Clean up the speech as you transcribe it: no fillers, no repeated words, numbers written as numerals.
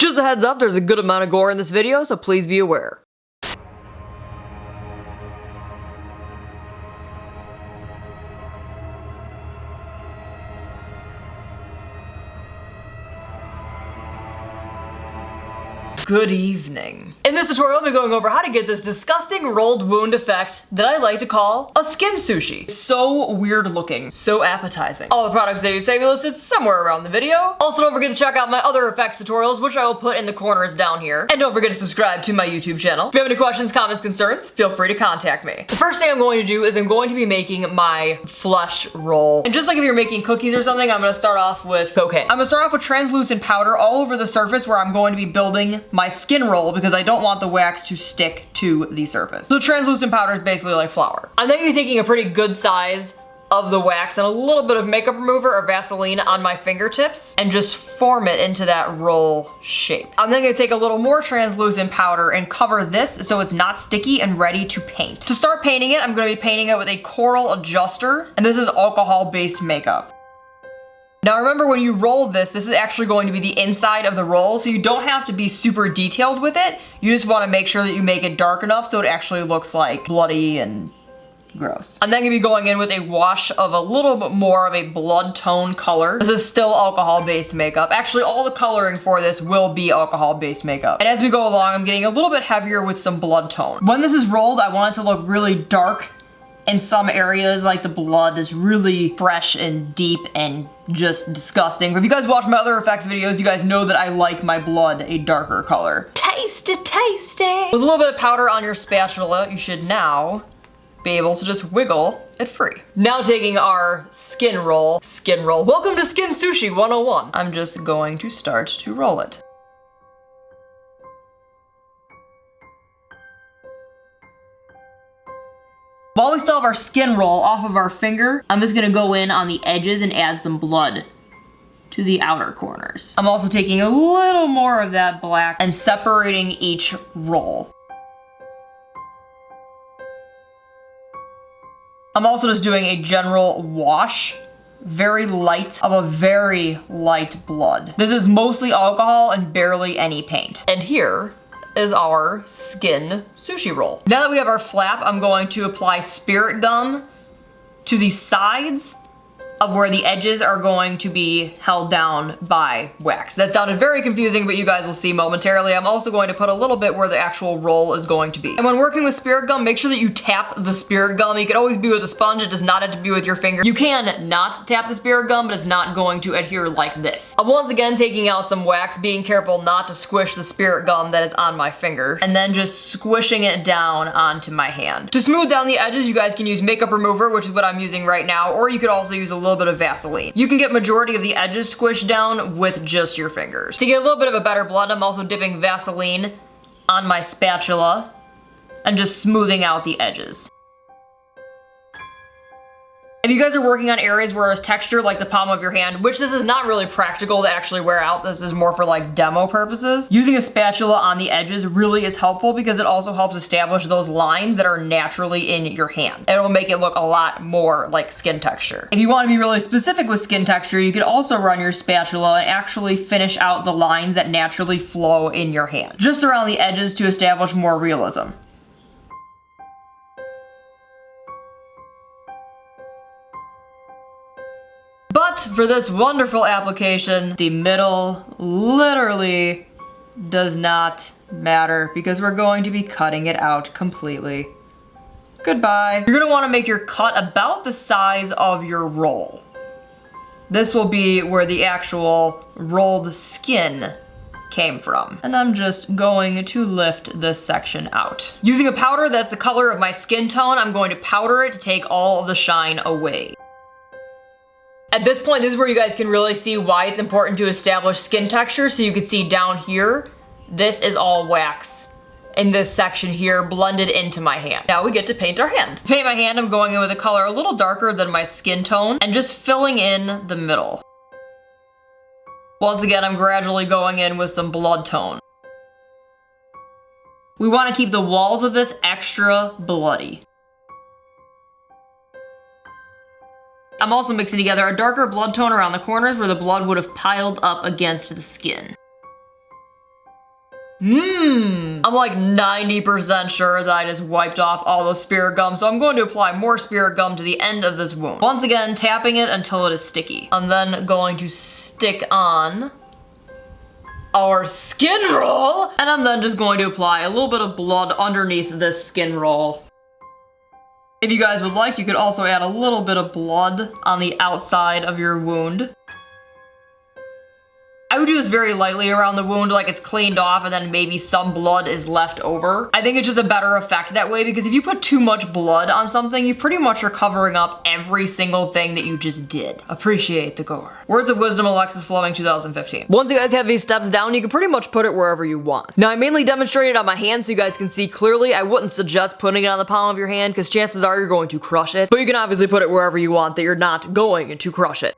Just a heads up, there's a good amount of gore in this video, so please be aware. Good evening. In this tutorial, I'll be going over how to get this disgusting rolled wound effect that I like to call a skin sushi. So weird looking, so appetizing. All the products that you say will be listed somewhere around the video. Also, don't forget to check out my other effects tutorials, which I will put in the corners down here. And don't forget to subscribe to my YouTube channel. If you have any questions, comments, concerns, feel free to contact me. The first thing I'm going to do is I'm going to be making my flesh roll. And just like if you're making cookies or something, I'm gonna start off with cocaine. I'm gonna start off with translucent powder all over the surface where I'm going to be building my skin roll because I don't want the wax to stick to the surface. So translucent powder is basically like flour. I'm then gonna be taking a pretty good size of the wax and a little bit of makeup remover or Vaseline on my fingertips and just form it into that roll shape. I'm then gonna take a little more translucent powder and cover this so it's not sticky and ready to paint. To start painting it, I'm gonna be painting it with a coral adjuster, and this is alcohol-based makeup. Now remember, when you roll this is actually going to be the inside of the roll, so you don't have to be super detailed with it. You just want to make sure that you make it dark enough so it actually looks like bloody and gross. I'm then gonna be going in with a wash of a little bit more of a blood tone color. This is still alcohol-based makeup. Actually, all the coloring for this will be alcohol-based makeup. And as we go along, I'm getting a little bit heavier with some blood tone. When this is rolled, I want it to look really dark in some areas, like the blood is really fresh and deep and just disgusting. If you guys watch my other effects videos, you guys know that I like my blood a darker color. Tasty, tasty! With a little bit of powder on your spatula, you should now be able to just wiggle it free. Now taking our skin roll. Welcome to Skin Sushi 101. I'm just going to start to roll it. While we still have our skin roll off of our finger, I'm just gonna go in on the edges and add some blood to the outer corners. I'm also taking a little more of that black and separating each roll. I'm also just doing a general wash, very light, of a very light blood. This is mostly alcohol and barely any paint. And here is our skin sushi roll. Now that we have our flap, I'm going to apply spirit gum to the sides of where the edges are going to be held down by wax. That sounded very confusing, but you guys will see momentarily. I'm also going to put a little bit where the actual roll is going to be. And when working with spirit gum, make sure that you tap the spirit gum. You could always be with a sponge, it does not have to be with your finger. You can not tap the spirit gum, but it's not going to adhere like this. I'm once again taking out some wax, being careful not to squish the spirit gum that is on my finger, and then just squishing it down onto my hand. To smooth down the edges, you guys can use makeup remover, which is what I'm using right now, or you could also use a little bit of Vaseline. You can get majority of the edges squished down with just your fingers. To get a little bit of a better blend, I'm also dipping Vaseline on my spatula and just smoothing out the edges. If you guys are working on areas where there's texture, like the palm of your hand, which this is not really practical to actually wear out, this is more for like demo purposes, using a spatula on the edges really is helpful because it also helps establish those lines that are naturally in your hand. And it will make it look a lot more like skin texture. If you want to be really specific with skin texture, you could also run your spatula and actually finish out the lines that naturally flow in your hand, just around the edges to establish more realism. But for this wonderful application, the middle literally does not matter because we're going to be cutting it out completely. Goodbye. You're gonna wanna make your cut about the size of your roll. This will be where the actual rolled skin came from. And I'm just going to lift this section out. Using a powder that's the color of my skin tone, I'm going to powder it to take all of the shine away. At this point, this is where you guys can really see why it's important to establish skin texture. So you can see down here, this is all wax. In this section here, blended into my hand. Now we get to paint our hand. To paint my hand, I'm going in with a color a little darker than my skin tone and just filling in the middle. Once again, I'm gradually going in with some blood tone. We want to keep the walls of this extra bloody. I'm also mixing together a darker blood tone around the corners where the blood would have piled up against the skin. I'm like 90% sure that I just wiped off all the spirit gum, so I'm going to apply more spirit gum to the end of this wound. Once again, tapping it until it is sticky. I'm then going to stick on our skin roll, and I'm then just going to apply a little bit of blood underneath this skin roll. If you guys would like, you could also add a little bit of blood on the outside of your wound. I would do this very lightly around the wound, like it's cleaned off and then maybe some blood is left over. I think it's just a better effect that way, because if you put too much blood on something, you pretty much are covering up every single thing that you just did. Appreciate the gore. Words of wisdom, Alexys Fleming, 2015. Once you guys have these steps down, you can pretty much put it wherever you want. Now, I mainly demonstrated on my hand so you guys can see clearly. I wouldn't suggest putting it on the palm of your hand because chances are you're going to crush it, but you can obviously put it wherever you want that you're not going to crush it.